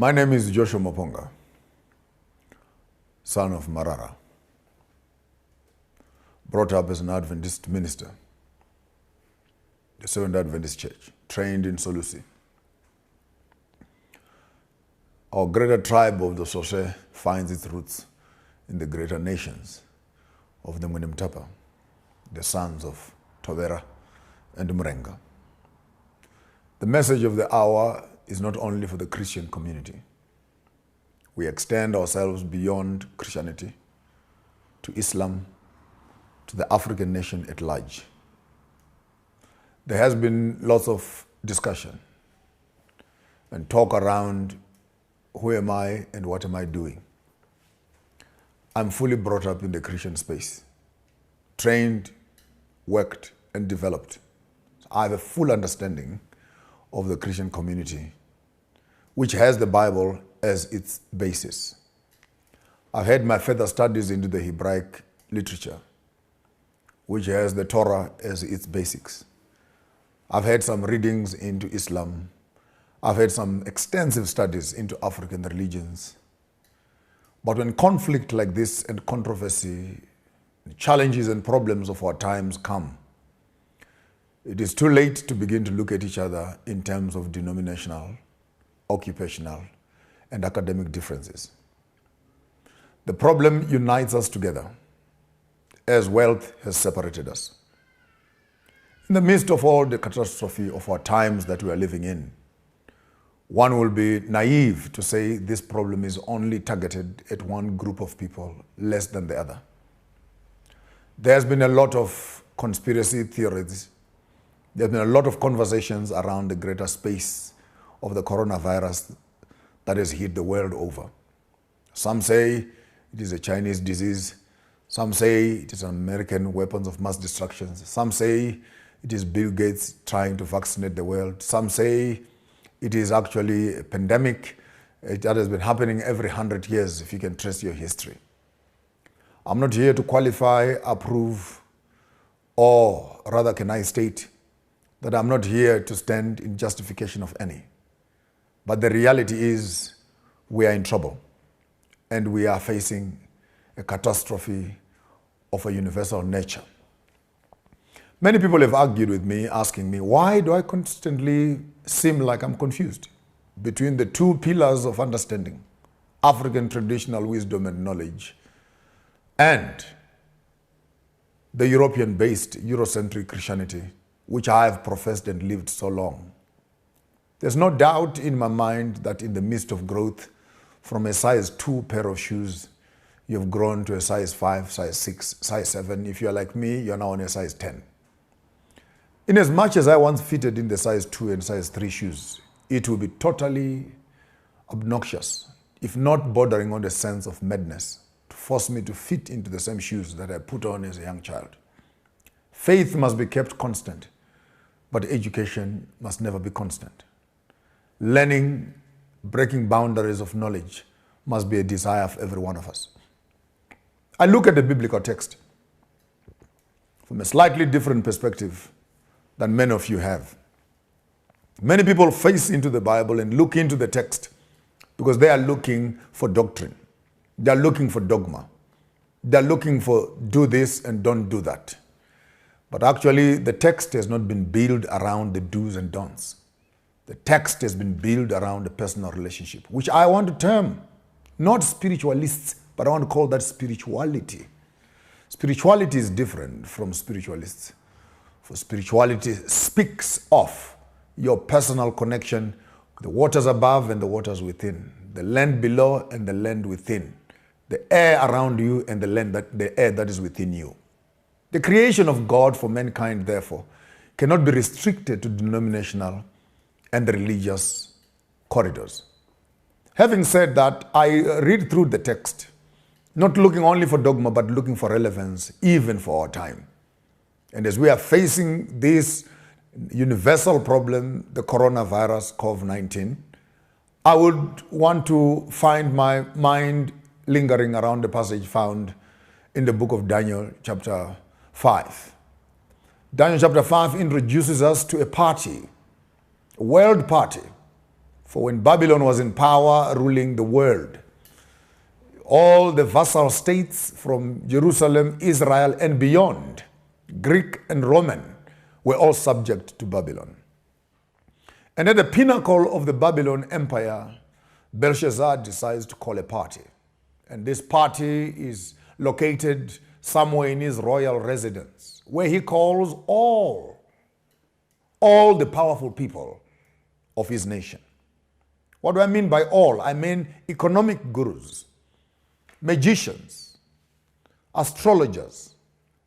My name is Joshua Maponga, son of Marara. Brought up as an Adventist minister, the Seventh Adventist Church, trained in Solusi. Our greater tribe of the Soshe finds its roots in the greater nations of the Mwenimtapa, the sons of Tovera and Mrenga. The message of the hour is not only for the Christian community. We extend ourselves beyond Christianity to Islam, to the African nation at large. There has been lots of discussion and talk around who am I and what am I doing. I'm fully brought up in the Christian space, trained, worked, and developed. So I have a full understanding of the Christian community, which has the Bible as its basis. I've had my further studies into the Hebraic literature, which has the Torah as its basics. I've had some readings into Islam. I've had some extensive studies into African religions. But when conflict like this and controversy, challenges and problems of our times come, it is too late to begin to look at each other in terms of denominational, occupational, and academic differences. The problem unites us together as wealth has separated us. In the midst of all the catastrophe of our times that we are living in, one will be naive to say this problem is only targeted at one group of people less than the other. There's been a lot of conspiracy theories. There's been a lot of conversations around the greater space of the coronavirus that has hit the world over. Some say it is a Chinese disease. Some say it is an American weapons of mass destruction. Some say it is Bill Gates trying to vaccinate the world. Some say it is actually a pandemic that has been happening every 100 years, if you can trace your history. I'm not here to qualify, approve, or rather can I state that I'm not here to stand in justification of any. But the reality is we are in trouble and we are facing a catastrophe of a universal nature. Many people have argued with me, asking me, why do I constantly seem like I'm confused between the two pillars of understanding, African traditional wisdom and knowledge, and the European-based Eurocentric Christianity, which I have professed and lived so long. There's no doubt in my mind that in the midst of growth, from a size 2 pair of shoes, you've grown to a size 5, size 6, size 7. If you're like me, you're now on a size 10. In as much as I once fitted in the size 2 and size 3 shoes, it will be totally obnoxious, if not bordering on the sense of madness, to force me to fit into the same shoes that I put on as a young child. Faith must be kept constant, but education must never be constant. Learning, breaking boundaries of knowledge must be a desire of every one of us. I look at the biblical text from a slightly different perspective than many of you have. Many people face into the Bible and look into the text because they are looking for doctrine. They are looking for dogma. They are looking for do this and don't do that. But actually, the text has not been built around the do's and don'ts. The text has been built around a personal relationship, which I want to term not spiritualists, but I want to call that spirituality. Spirituality is different from spiritualists. For spirituality speaks of your personal connection with the waters above and the waters within, the land below and the land within, the air around you and the air that is within you. The creation of God for mankind, therefore, cannot be restricted to denominational and religious corridors. Having said that, I read through the text, not looking only for dogma, but looking for relevance, even for our time. And as we are facing this universal problem, the coronavirus, COVID-19, I would want to find my mind lingering around the passage found in the book of Daniel, chapter 5. Daniel chapter 5 introduces us to a party, a world party, For when Babylon was in power, ruling the world, all the vassal states from Jerusalem, Israel, and beyond, Greek and Roman, were all subject to Babylon. And at the pinnacle of the Babylon Empire, Belshazzar decides to call a party. And this party is located somewhere in his royal residence, where he calls all the powerful people of his nation. What do I mean by all? I mean economic gurus, magicians, astrologers,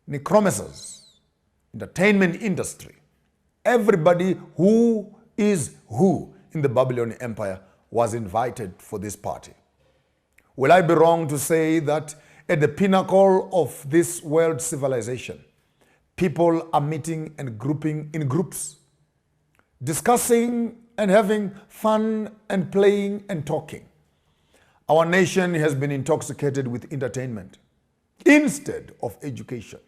necromancers, entertainment industry. Everybody who is who in the Babylonian Empire was invited for this party. Will I be wrong to say that at the pinnacle of this world civilization, people are meeting and grouping in groups, discussing and having fun and playing and talking? Our nation has been intoxicated with entertainment instead of education.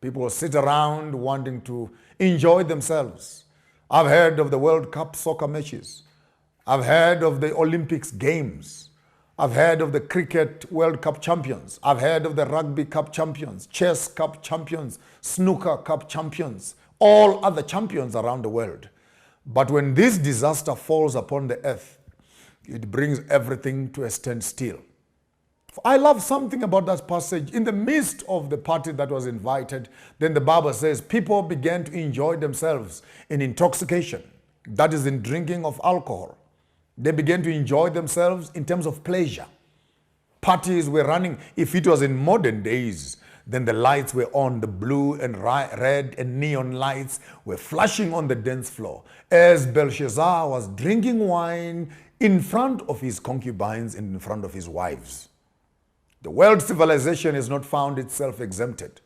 People sit around wanting to enjoy themselves. I've heard of the World Cup soccer matches. I've heard of the Olympics games. I've heard of the Cricket World Cup champions. I've heard of the Rugby Cup champions, Chess Cup champions, Snooker Cup champions, all other champions around the world. But when this disaster falls upon the earth, it brings everything to a standstill. I love something about that passage. In the midst of the party that was invited, then the Bible says people began to enjoy themselves in intoxication. That is in drinking of alcohol. They began to enjoy themselves in terms of pleasure. Parties were running. If it was in modern days, then the lights were on, the blue and red and neon lights were flashing on the dance floor as Belshazzar was drinking wine in front of his concubines and in front of his wives. The world civilization has not found itself exempted.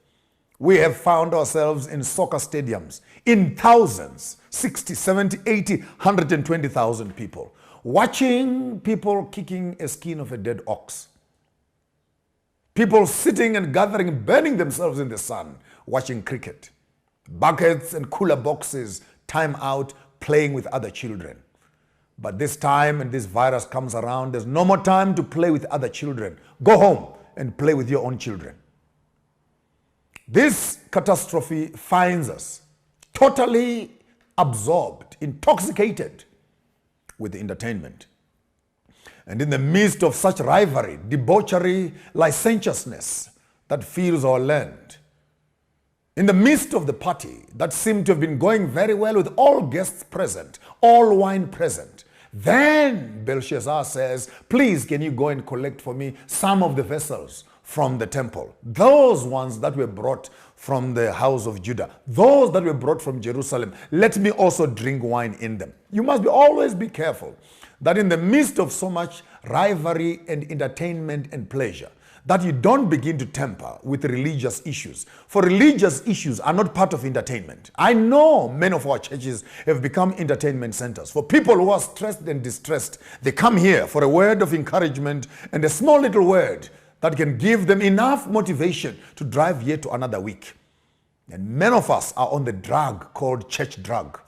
We have found ourselves in soccer stadiums in thousands, 60, 70, 80, 120,000 people, watching people kicking a skin of a dead ox. People sitting and gathering, burning themselves in the sun, watching cricket. Buckets and cooler boxes, time out, playing with other children. But this time, and this virus comes around, there's no more time to play with other children. Go home and play with your own children. This catastrophe finds us totally absorbed, intoxicated with entertainment. And in the midst of such rivalry, debauchery, licentiousness that fills our land, in the midst of the party that seemed to have been going very well with all guests present, all wine present, then Belshazzar says, please, can you go and collect for me some of the vessels from the temple? Those ones that were brought from the house of Judah, those that were brought from Jerusalem, let me also drink wine in them. You must always be careful that in the midst of so much rivalry and entertainment and pleasure, that you don't begin to tamper with religious issues. For religious issues are not part of entertainment. I know many of our churches have become entertainment centers. For people who are stressed and distressed, they come here for a word of encouragement and a small little word that can give them enough motivation to drive here to another week. And many of us are on the drug called church drug,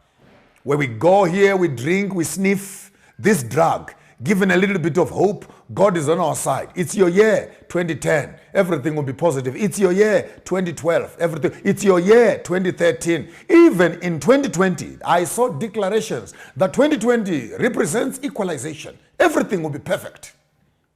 where we go here, we drink, we sniff this drug, given a little bit of hope. God is on our side. It's your year 2010, everything will be positive. It's your year 2012, everything. It's your year 2013. Even in 2020, I saw declarations that 2020 represents equalization. Everything will be perfect.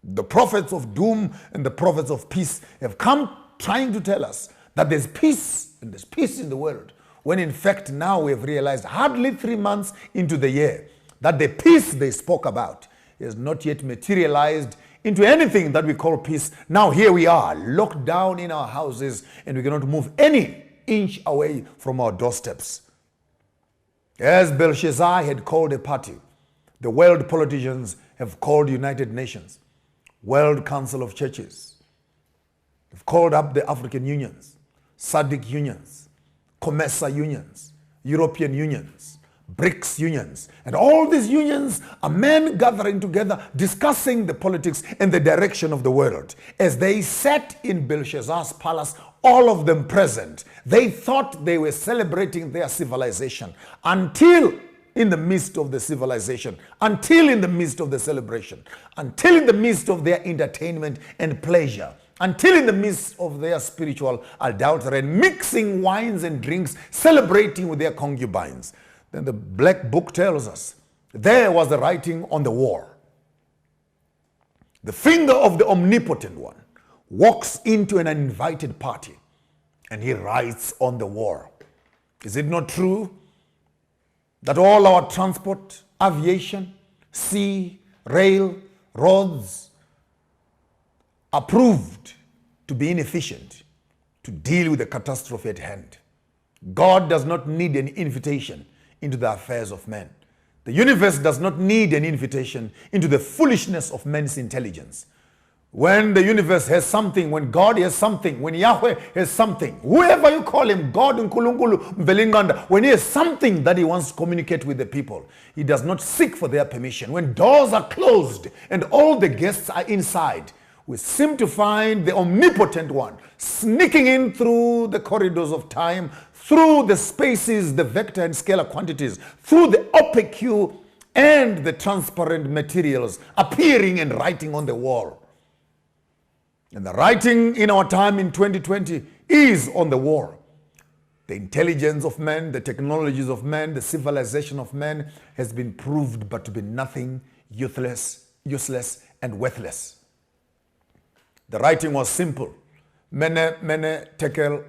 The prophets of doom and the prophets of peace have come trying to tell us that there's peace and there's peace in the world, when in fact now we have realized hardly 3 months into the year that the peace they spoke about is not yet materialized into anything that we call peace. Now here we are, locked down in our houses, and we cannot move any inch away from our doorsteps. As Belshazzar had called a party, the world politicians have called United Nations, World Council of Churches. They've called up the African unions, SADC unions, COMESA unions, European unions, BRICS unions. And all these unions are men gathering together, discussing the politics and the direction of the world. As they sat in Belshazzar's palace, all of them present, they thought they were celebrating their civilization, until in the midst of the civilization, until in the midst of the celebration, until in the midst of their entertainment and pleasure, until in the midst of their spiritual adultery and mixing wines and drinks, celebrating with their concubines. Then the Black Book tells us there was the writing on the wall. The finger of the omnipotent one walks into an uninvited party and he writes on the wall. Is it not true that all our transport, aviation, sea, rail, roads are proved to be inefficient to deal with the catastrophe at hand? God does not need an invitation into the affairs of men. The universe does not need an invitation into the foolishness of men's intelligence. When the universe has something, when God has something, when Yahweh has something, whoever you call him, God, Nkulunkulu, Mbelinganda, when he has something that he wants to communicate with the people, he does not seek for their permission. When doors are closed and all the guests are inside, we seem to find the omnipotent one sneaking in through the corridors of time, through the spaces, the vector and scalar quantities, through the opaque and the transparent materials, appearing and writing on the wall. And the writing in our time in 2020 is on the wall. The intelligence of man, the technologies of man, the civilization of man has been proved but to be nothing, useless, and worthless. The writing was simple. Mene tekel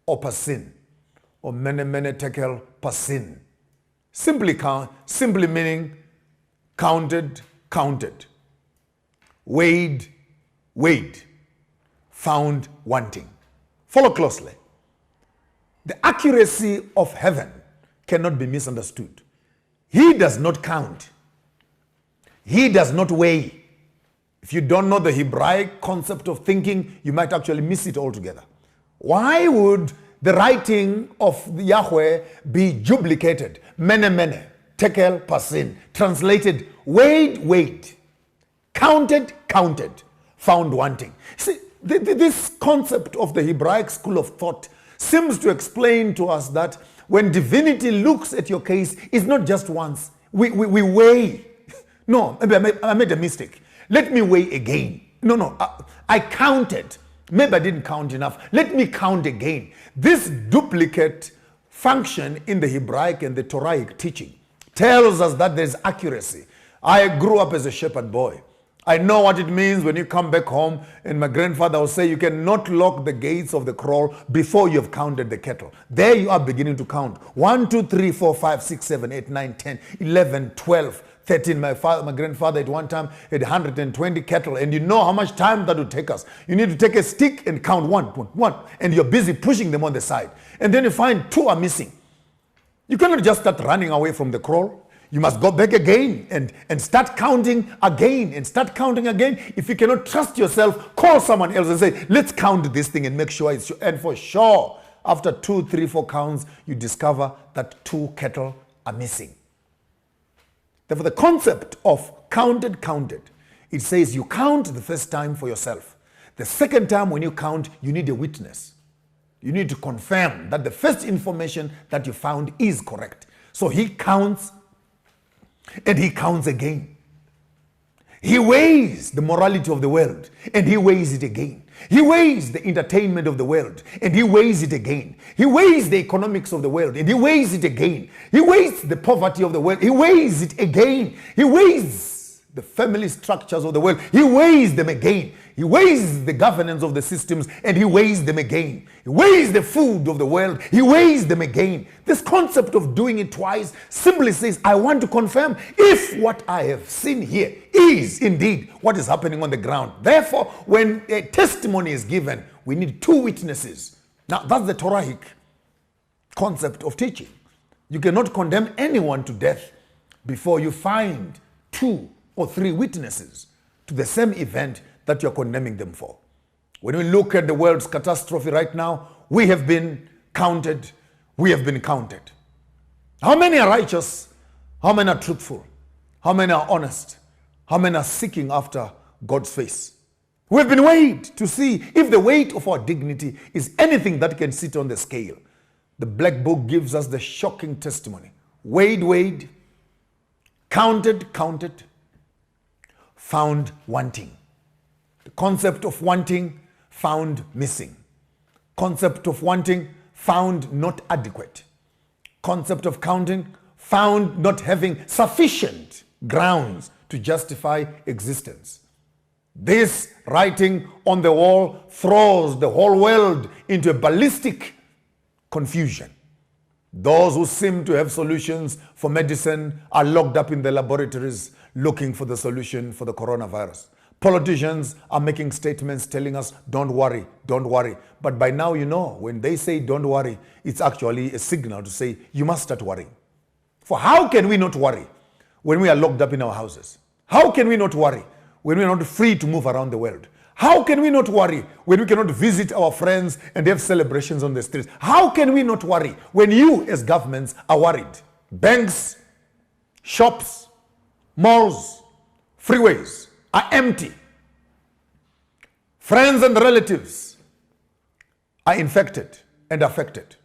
opasin, or mene tekel pasin. Simply meaning counted. Weighed, found wanting. Follow closely. The accuracy of heaven cannot be misunderstood. He does not count. He does not weigh. If you don't know the Hebraic concept of thinking, you might actually miss it altogether. Why would the writing of Yahweh be duplicated? Mene, tekel, pasin. Translated, weighed, counted, found wanting. See, this concept of the Hebraic school of thought seems to explain to us that when divinity looks at your case, it's not just once. We weigh. No, maybe I made a mistake. Let me weigh again. No, I counted. Maybe I didn't count enough. Let me count again. This duplicate function in the Hebraic and the Torahic teaching tells us that there's accuracy. I grew up as a shepherd boy. I know what it means when you come back home and my grandfather will say you cannot lock the gates of the kraal before you have counted the cattle. There you are beginning to count. 1, 2, 3, 4, 5, 6, 7, 8, 9, 10, 11, 12, 13. My grandfather at one time had 120 cattle, and you know how much time that would take us. You need to take a stick and count one, and you're busy pushing them on the side. And then you find 2 are missing. You cannot just start running away from the kraal. You must go back again and start counting again and start counting again. If you cannot trust yourself, call someone else and say, let's count this thing and make sure it's sure. And for sure, after 2, 3, 4 counts, you discover that 2 cattle are missing. Therefore, the concept of counted, it says you count the first time for yourself. The second time when you count, you need a witness. You need to confirm that the first information that you found is correct. So he counts and he counts again. He weighs the morality of the world and he weighs it again. He weighs the entertainment of the world and he weighs it again. He weighs the economics of the world and he weighs it again. He weighs the poverty of the world. He weighs it again. He weighs the family structures of the world. He weighs them again. He weighs the governance of the systems and he weighs them again. He weighs the food of the world. He weighs them again. This concept of doing it twice simply says, I want to confirm if what I have seen here is indeed what is happening on the ground. Therefore, when a testimony is given, we need 2 witnesses. Now, that's the Torahic concept of teaching. You cannot condemn anyone to death before you find 2 or 3 witnesses to the same event that you're condemning them for. When we look at the world's catastrophe right now, we have been counted. We have been counted. How many are righteous? How many are truthful? How many are honest? How many are seeking after God's face? We have been weighed to see if the weight of our dignity is anything that can sit on the scale. The Black Book gives us the shocking testimony. Weighed, Counted, found wanting. The concept of wanting, found missing. Concept of wanting, found not adequate. Concept of counting, found not having sufficient grounds to justify existence. This writing on the wall throws the whole world into a ballistic confusion. Those who seem to have solutions for medicine are locked up in the laboratories looking for the solution for the coronavirus. Politicians are making statements telling us, don't worry, don't worry. But by now, you know, when they say don't worry, it's actually a signal to say you must start worrying. For how can we not worry when we are locked up in our houses? How can we not worry when we are not free to move around the world? How can we not worry when we cannot visit our friends and have celebrations on the streets? How can we not worry when you as governments are worried? Banks, shops, malls, freeways are empty. Friends and relatives are infected and affected.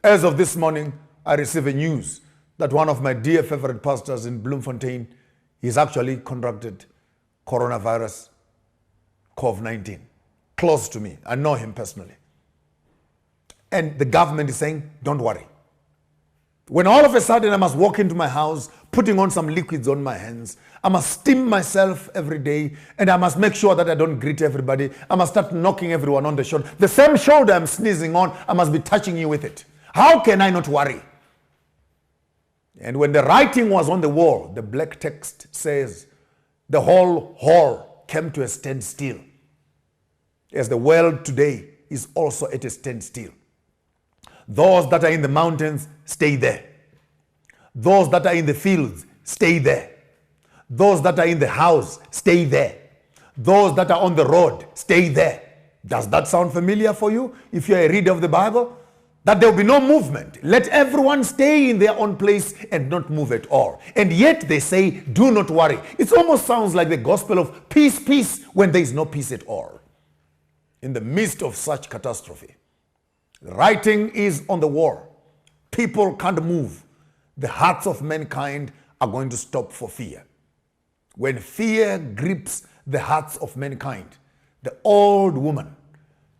As of this morning, I received a news that one of my dear favorite pastors in Bloemfontein is actually contracted coronavirus, COVID-19, close to me. I know him personally. And the government is saying, don't worry. When all of a sudden I must walk into my house, putting on some liquids on my hands, I must steam myself every day, and I must make sure that I don't greet everybody. I must start knocking everyone on the shoulder. The same shoulder I'm sneezing on, I must be touching you with it. How can I not worry? And when the writing was on the wall, the black text says, the whole hall came to a standstill, as the world today is also at a standstill. Those that are in the mountains, stay there. Those that are in the fields, stay there. Those that are in the house, stay there. Those that are on the road, stay there. Does that sound familiar for you? If you're a reader of the Bible, that there will be no movement. Let everyone stay in their own place and not move at all. And yet they say, do not worry. It almost sounds like the gospel of peace, peace, when there is no peace at all. In the midst of such catastrophe, the writing is on the wall. People can't move. The hearts of mankind are going to stop for fear. When fear grips the hearts of mankind, the old woman,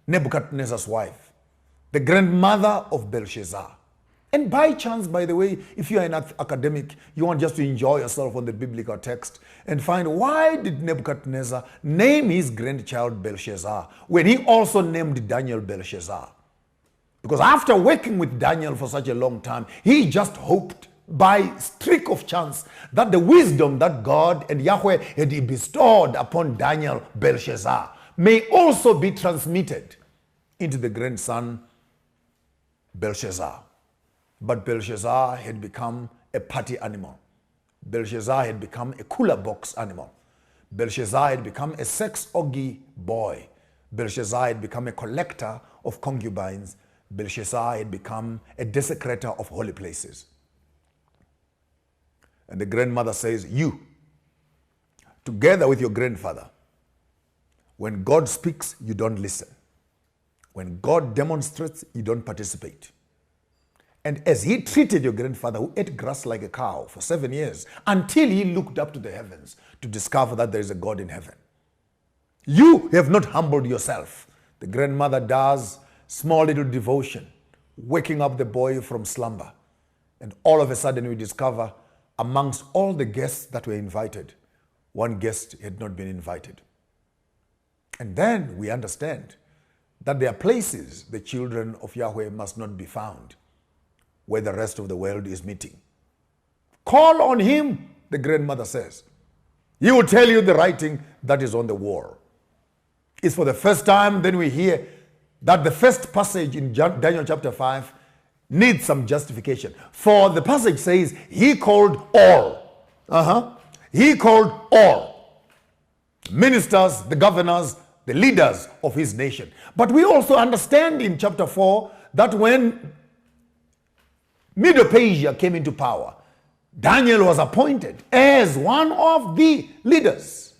Nebuchadnezzar's wife, the grandmother of Belshazzar. And by chance, by the way, if you are an academic, you want just to enjoy yourself on the biblical text and find why did Nebuchadnezzar name his grandchild Belshazzar when he also named Daniel Belshazzar? Because after working with Daniel for such a long time, he just hoped by streak of chance that the wisdom that God and Yahweh had bestowed upon Daniel Belshazzar may also be transmitted into the grandson Belshazzar. But Belshazzar had become a party animal. Belshazzar had become a cooler box animal. Belshazzar had become a sex orgy boy. Belshazzar had become a collector of concubines. Belshazzar had become a desecrator of holy places. And the grandmother says, you, together with your grandfather, when God speaks, you don't listen. When God demonstrates, you don't participate. And as he treated your grandfather, who ate grass like a cow for 7 years, until he looked up to the heavens to discover that there is a God in heaven. You have not humbled yourself. The grandmother does small little devotion, waking up the boy from slumber. And all of a sudden we discover amongst all the guests that were invited, one guest had not been invited. And then we understand that there are places the children of Yahweh must not be found, where the rest of the world is meeting. Call on him, the grandmother says. He will tell you the writing that is on the wall. It's for the first time then we hear that the first passage in Daniel chapter 5 needs some justification. For the passage says, he called all. He called all. Ministers, the governors, the leaders of his nation. But we also understand in chapter 4 that when Medo-Persia came into power, Daniel was appointed as one of the leaders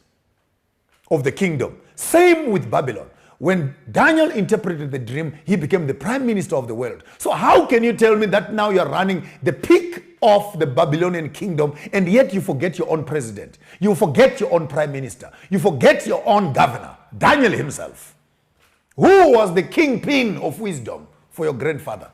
of the kingdom. Same with Babylon. When Daniel interpreted the dream, he became the prime minister of the world. So how can you tell me that now you're running the peak of the Babylonian kingdom, and yet you forget your own president. You forget your own prime minister. You forget your own governor, Daniel himself, who was the kingpin of wisdom for your grandfather.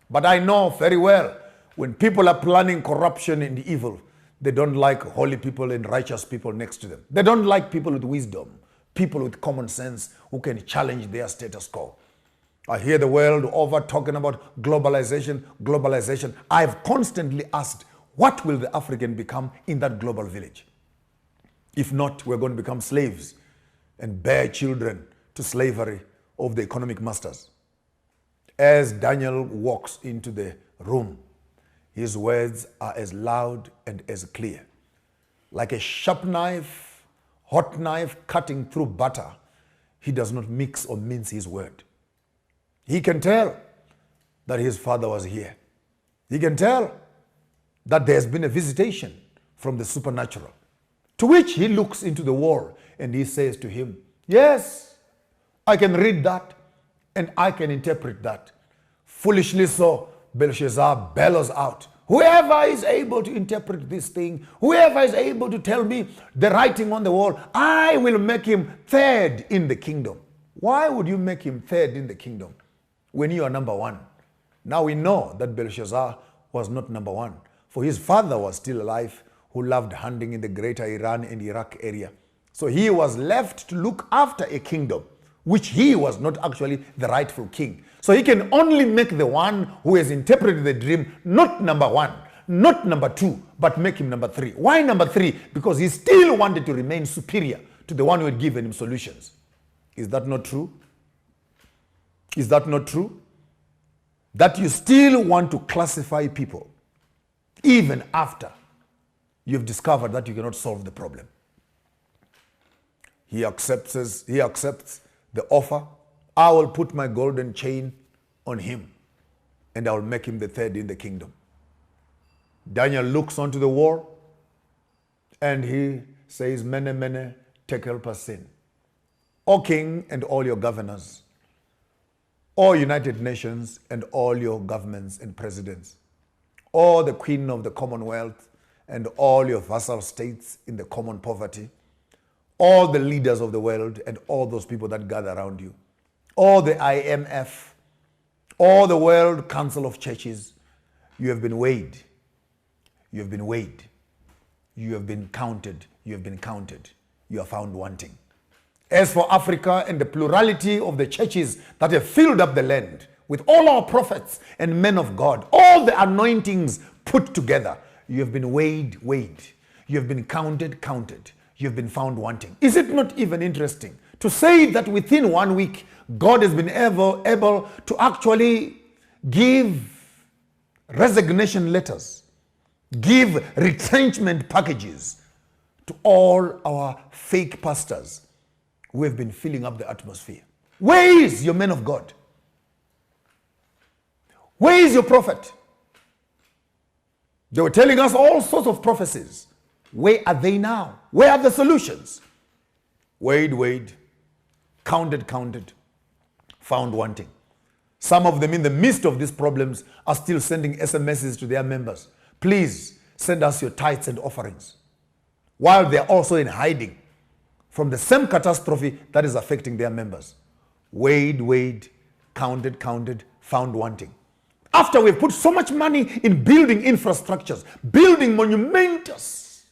But I know very well, when people are planning corruption and evil, they don't like holy people and righteous people next to them. They don't like people with wisdom, people with common sense who can challenge their status quo. I hear the world over talking about globalization, globalization. I've constantly asked, what will the African become in that global village? If not, we're going to become slaves and bear children to slavery of the economic masters. As Daniel walks into the room, his words are as loud and as clear. Like a sharp knife, hot knife cutting through butter, he does not mix or mince his word. He can tell that his father was here. He can tell that there has been a visitation from the supernatural, to which he looks into the wall and he says to him, yes, I can read that and I can interpret that. Foolishly so, Belshazzar bellows out, whoever is able to interpret this thing, whoever is able to tell me the writing on the wall, I will make him third in the kingdom. Why would you make him third in the kingdom when you are number one? Now we know that Belshazzar was not number one, for his father was still alive, who loved hunting in the greater Iran and Iraq area. So he was left to look after a kingdom, which he was not actually the rightful king. So he can only make the one who has interpreted the dream not number one, not number two, but make him number three. Why number three? Because he still wanted to remain superior to the one who had given him solutions. Is that not true? Is that not true? That you still want to classify people even after you've discovered that you cannot solve the problem. He accepts the offer. I will put my golden chain on him and I will make him the third in the kingdom. Daniel looks onto the wall and he says, Mene, mene, tekel parsin. O king and all your governors, O United Nations and all your governments and presidents, O the Queen of the Commonwealth and all your vassal states in the common poverty, all the leaders of the world and all those people that gather around you, all the IMF, all the World Council of Churches, you have been weighed. You have been weighed. You have been counted. You have been counted. You are found wanting. As for Africa and the plurality of the churches that have filled up the land with all our prophets and men of God, all the anointings put together, you have been weighed. You have been counted. You have been found wanting. Is it not even interesting to say that within 1 week, God has been able to actually give resignation letters, give retrenchment packages to all our fake pastors who have been filling up the atmosphere? Where is your man of God? Where is your prophet? They were telling us all sorts of prophecies. Where are they now? Where are the solutions? Weighed, counted, found wanting. Some of them in the midst of these problems are still sending SMSs to their members. Please send us your tithes and offerings. While they are also in hiding from the same catastrophe that is affecting their members. Weighed, counted, found wanting. After we've put so much money in building infrastructures, building monumentous,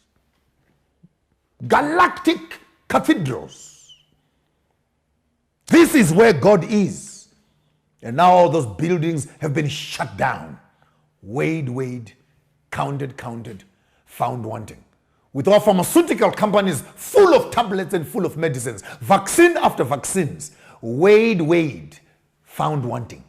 galactic cathedrals. This is where God is. And now all those buildings have been shut down. Weighed, counted, found wanting. With our pharmaceutical companies full of tablets and full of medicines, vaccine after vaccines, weighed, found wanting.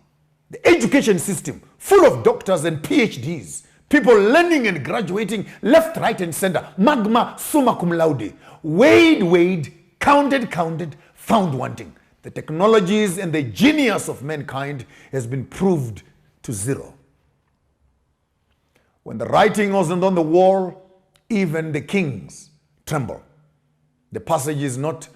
The education system full of doctors and PhDs, people learning and graduating left, right, and center, magma summa cum laude. Weighed, counted, found wanting. The technologies and the genius of mankind has been proved to zero. When the writing wasn't on the wall, even the kings tremble. The passage is not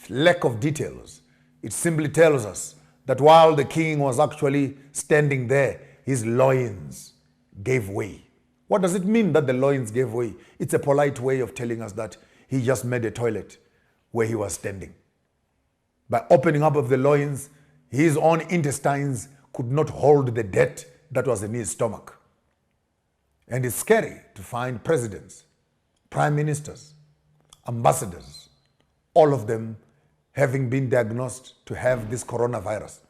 lack of details. It simply tells us that while the king was actually standing there, his loins gave way. What does it mean that the loins gave way? It's a polite way of telling us that he just made a toilet where he was standing. By opening up of the loins, his own intestines could not hold the dirt that was in his stomach. And it's scary to find presidents, prime ministers, ambassadors, all of them having been diagnosed to have this coronavirus.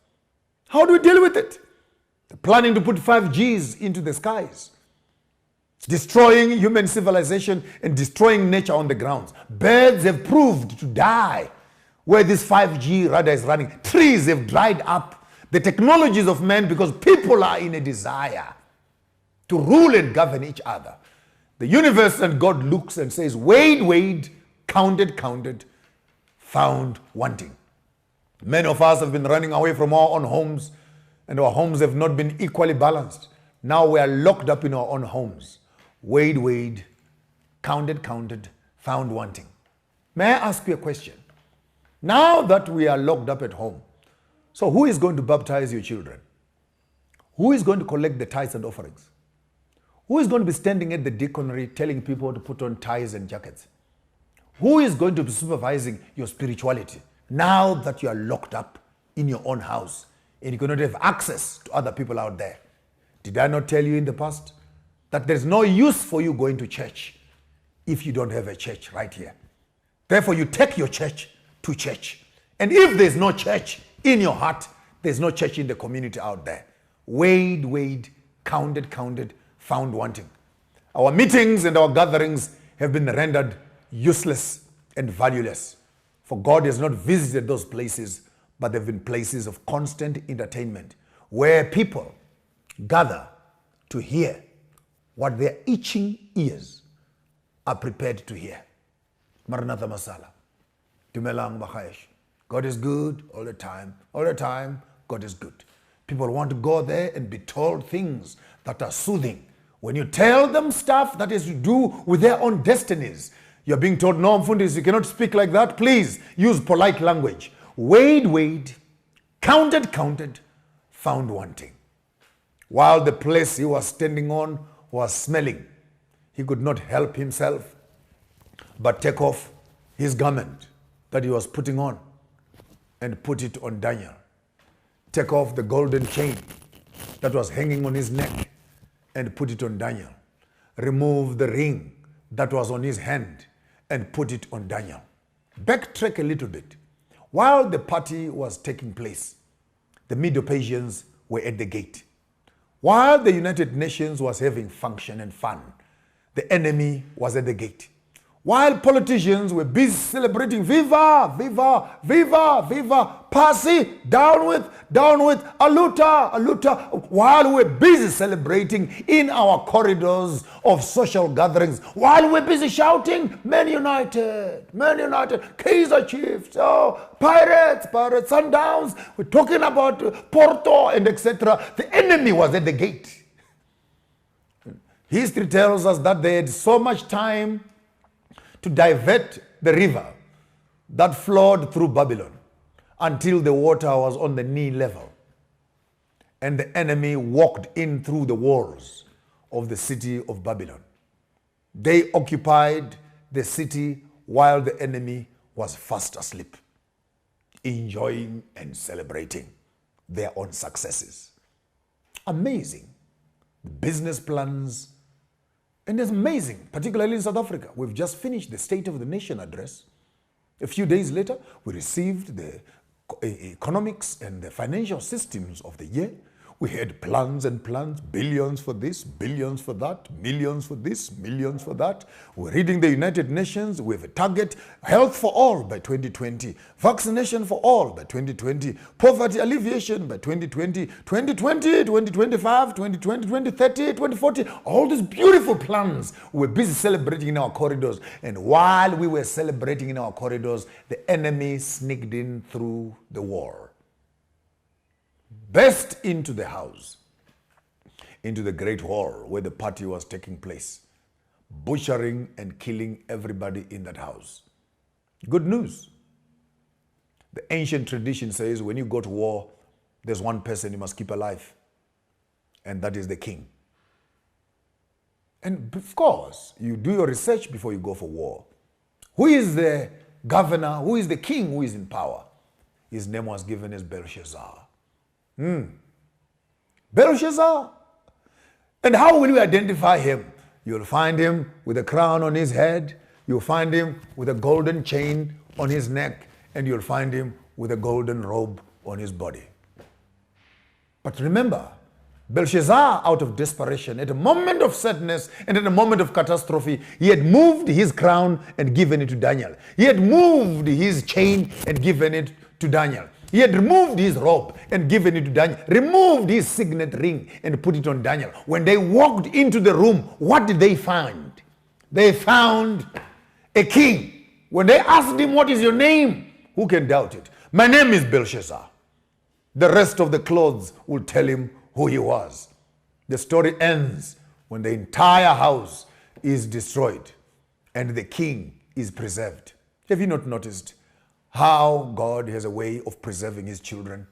How do we deal with it? They're planning to put 5Gs into the skies, destroying human civilization and destroying nature on the grounds. Birds have proved to die where this 5G radar is running. Trees have dried up. The technologies of man, because people are in a desire to rule and govern each other. The universe and God looks and says, weighed, counted, found wanting. Many of us have been running away from our own homes, and our homes have not been equally balanced. Now we are locked up in our own homes. Weighed, counted, found wanting. May I ask you a question? Now that we are locked up at home, so who is going to baptize your children? Who is going to collect the tithes and offerings? Who is going to be standing at the deaconry telling people to put on ties and jackets? Who is going to be supervising your spirituality now that you are locked up in your own house and you cannot have access to other people out there? Did I not tell you in the past that there's no use for you going to church if you don't have a church right here? Therefore, you take your church to church. And if there's no church in your heart, there's no church in the community out there. Weighed, counted, found wanting. Our meetings and our gatherings have been rendered useless and valueless. For God has not visited those places, but they've been places of constant entertainment where people gather to hear what their itching ears are prepared to hear. Maranatha Masala. Dumelang Bakhayesh. God is good all the time. All the time, God is good. People want to go there and be told things that are soothing. When you tell them stuff that is to do with their own destinies, you're being told, no, Mfundis, you cannot speak like that. Please use polite language. Weighed, counted, found wanting. While the place he was standing on was smelling, he could not help himself but take off his garment that he was putting on and put it on Daniel. Take off the golden chain that was hanging on his neck and put it on Daniel. Remove the ring that was on his hand and put it on Daniel. Backtrack a little bit. While the party was taking place, the Medo-Persians were at the gate. While the United Nations was having function and fun, the enemy was at the gate. While politicians were busy celebrating Viva, Viva, Viva, Viva, Pasi, down with, Aluta. While we're busy celebrating in our corridors of social gatherings, while we're busy shouting, Man United, Kaizer Chiefs, oh, Pirates, Sundowns, we're talking about Porto and etc. The enemy was at the gate. History tells us that they had so much time to divert the river that flowed through Babylon until the water was on the knee level. And the enemy walked in through the walls of the city of Babylon. They occupied the city while the enemy was fast asleep, enjoying and celebrating their own successes. Amazing. Business plans. And it's amazing, particularly in South Africa. We've just finished the State of the Nation address. A few days later, we received the economics and the financial systems of the year. We had plans and plans, billions for this, billions for that, millions for this, millions for that. We're reading the United Nations. We have a target, health for all by 2020, vaccination for all by 2020, poverty alleviation by 2020, 2020, 2025, 2020, 2030, 2040. All these beautiful plans we're busy celebrating in our corridors. And while we were celebrating in our corridors, the enemy sneaked in through the wall, burst into the house, into the great hall where the party was taking place, butchering and killing everybody in that house. Good news. The ancient tradition says when you go to war, there's one person you must keep alive, and that is the king. And of course, you do your research before you go for war. Who is the governor? Who is the king who is in power? His name was given as Belshazzar. Belshazzar. And how will we identify him? You'll find him with a crown on his head. You'll find him with a golden chain on his neck. And you'll find him with a golden robe on his body. But remember, Belshazzar, out of desperation, at a moment of sadness and at a moment of catastrophe, he had moved his crown and given it to Daniel. He had moved his chain and given it to Daniel. He had removed his robe and given it to Daniel, removed his signet ring and put it on Daniel. When they walked into the room, what did they find? They found a king. When they asked him, what is your name? Who can doubt it? My name is Belshazzar. The rest of the clothes will tell him who he was. The story ends when the entire house is destroyed and the king is preserved. Have you not noticed how God has a way of preserving his children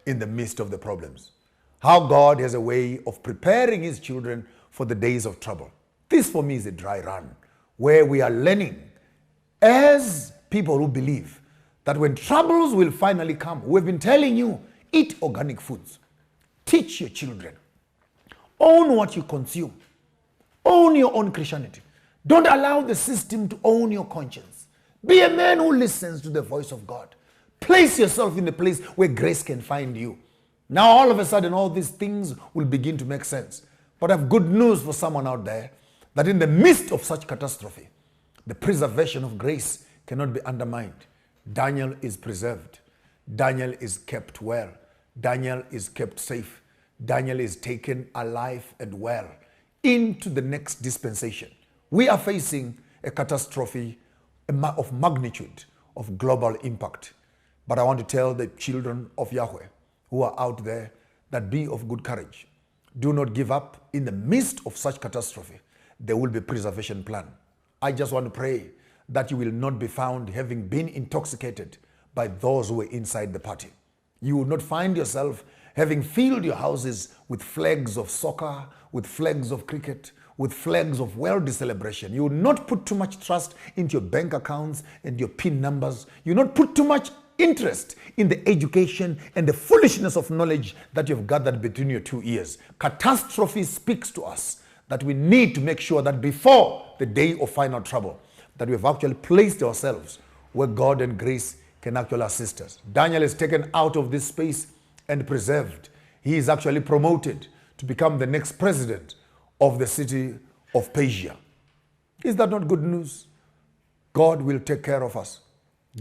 in the midst of the problems? How God has a way of preparing his children for the days of trouble. This for me is a dry run where we are learning as people who believe that when troubles will finally come, we've been telling you, eat organic foods. Teach your children. Own what you consume. Own your own Christianity. Don't allow the system to own your conscience. Be a man who listens to the voice of God. Place yourself in a place where grace can find you. Now all of a sudden all these things will begin to make sense. But I have good news for someone out there that in the midst of such catastrophe, the preservation of grace cannot be undermined. Daniel is preserved. Daniel is kept well. Daniel is kept safe. Daniel is taken alive and well into the next dispensation. We are facing a catastrophe of magnitude, of global impact. But I want to tell the children of Yahweh who are out there that be of good courage. Do not give up. In the midst of such catastrophe, there will be preservation plan. I just want to pray that you will not be found having been intoxicated by those who were inside the party. You will not find yourself having filled your houses with flags of soccer, with flags of cricket, with flags of worldly celebration. You will not put too much trust into your bank accounts and your PIN numbers. You will not put too much interest in the education and the foolishness of knowledge that you have gathered between your 2 ears. Catastrophe speaks to us that we need to make sure that before the day of final trouble, that we have actually placed ourselves where God and grace can actually assist us. Daniel is taken out of this space and preserved. He is actually promoted to become the next president of the city of Persia. Is that not good news? God will take care of us.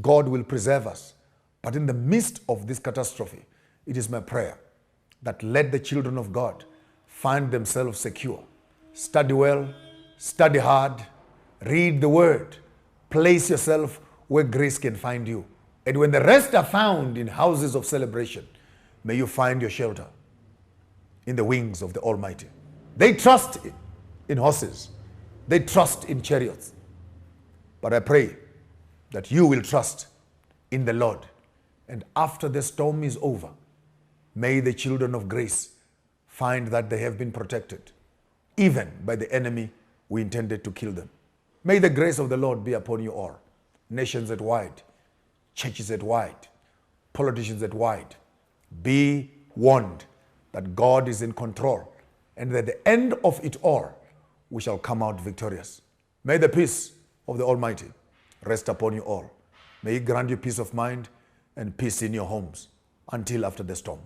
God will preserve us. But in the midst of this catastrophe, it is my prayer that let the children of God find themselves secure. Study well, study hard, read the word, place yourself where grace can find you. And when the rest are found in houses of celebration, may you find your shelter in the wings of the Almighty. They trust in horses. They trust in chariots. But I pray that you will trust in the Lord. And after the storm is over, may the children of grace find that they have been protected, even by the enemy who intended to kill them. May the grace of the Lord be upon you all, nations at wide, churches at wide, politicians at wide. Be warned that God is in control and that at the end of it all, we shall come out victorious. May the peace of the Almighty rest upon you all. May He grant you peace of mind and peace in your homes until after the storm.